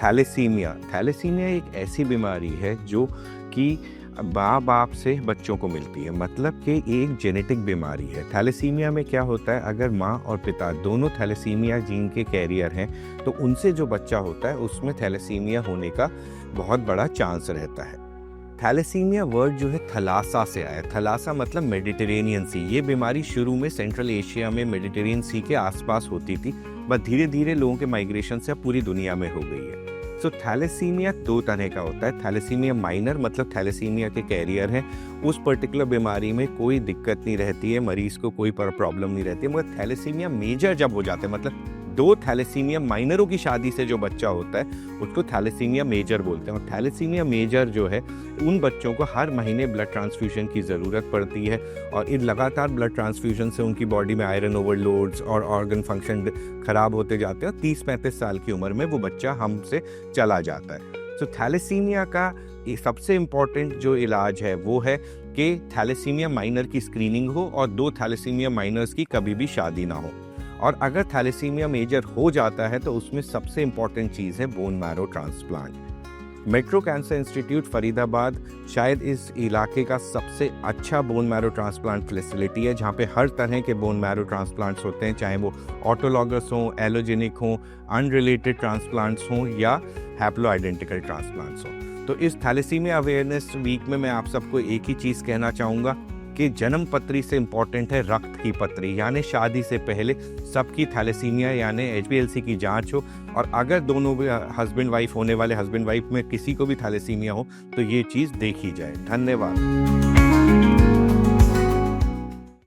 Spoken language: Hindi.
थैलेसीमिया एक ऐसी बीमारी है जो कि माँ बाप से बच्चों को मिलती है, मतलब कि एक जेनेटिक बीमारी है। थैलेसीमिया में क्या होता है, अगर माँ और पिता दोनों थैलेसीमिया जीन के कैरियर हैं तो उनसे जो बच्चा होता है उसमें थैलेसीमिया होने का बहुत बड़ा चांस रहता है। थैलेसीमिया वर्ड जो है थलासा से आया। थलासा मतलब मेडिटेरेनियन सी। ये बीमारी शुरू में सेंट्रल एशिया में मेडिटेरेनियन सी के आसपास होती थी, बस धीरे धीरे लोगों के माइग्रेशन से अब पूरी दुनिया में हो गई है। सो थैलेसीमिया दो तरह का होता है। थैलेसीमिया माइनर मतलब थैलेसीमिया के कैरियर हैं, उस पर्टिकुलर बीमारी में कोई दिक्कत नहीं रहती है, मरीज को कोई प्रॉब्लम नहीं रहती है। मगर थैलेसीमिया मेजर जब हो जाता है, मतलब दो थैलेसीमिया माइनरों की शादी से जो बच्चा होता है उसको थैलेसीमिया मेजर बोलते हैं। और थैलेसीमिया मेजर जो है उन बच्चों को हर महीने ब्लड ट्रांसफ्यूजन की ज़रूरत पड़ती है, और इन लगातार ब्लड ट्रांसफ्यूजन से उनकी बॉडी में आयरन ओवरलोड्स और ऑर्गन फंक्शन ख़राब होते जाते हैं, और 30-35 साल की उम्र में वो बच्चा हमसे चला जाता है। तो थैलेसीमिया का सबसे इम्पॉर्टेंट जो इलाज है वो है कि थैलेसीमिया माइनर की स्क्रीनिंग हो और दो थैलेसीमिया माइनर्स की कभी भी शादी ना हो। और अगर थैलेसीमिया मेजर हो जाता है तो उसमें सबसे इम्पॉर्टेंट चीज़ है bone marrow transplant. Metro cancer institute Faridabad शायद इस इलाके का सबसे अच्छा बोन मैरो ट्रांसप्लांट फैसिलिटी है, जहाँ पे हर तरह के बोन मैरो ट्रांसप्लांट्स होते हैं, चाहे वो ऑटोलॉगस हों, एलोजेनिक हों, अनरिलेटेड ट्रांसप्लांट्स हों या हैप्लो आइडेंटिकल ट्रांसप्लांट्स हों। तो इस थैलेसीमिया अवेयरनेस वीक में मैं आप सबको एक ही चीज़ कहना चाहूँगा कि जन्म पत्री से इम्पॉर्टेंट है रक्त की पत्री, यानी शादी से पहले सबकी थैलेसीमिया यानी HbA1c की जांच हो। और अगर दोनों हस्बैंड वाइफ होने वाले हस्बैंड वाइफ में किसी को भी थैलेसीमिया हो तो ये चीज़ देखी जाए। धन्यवाद।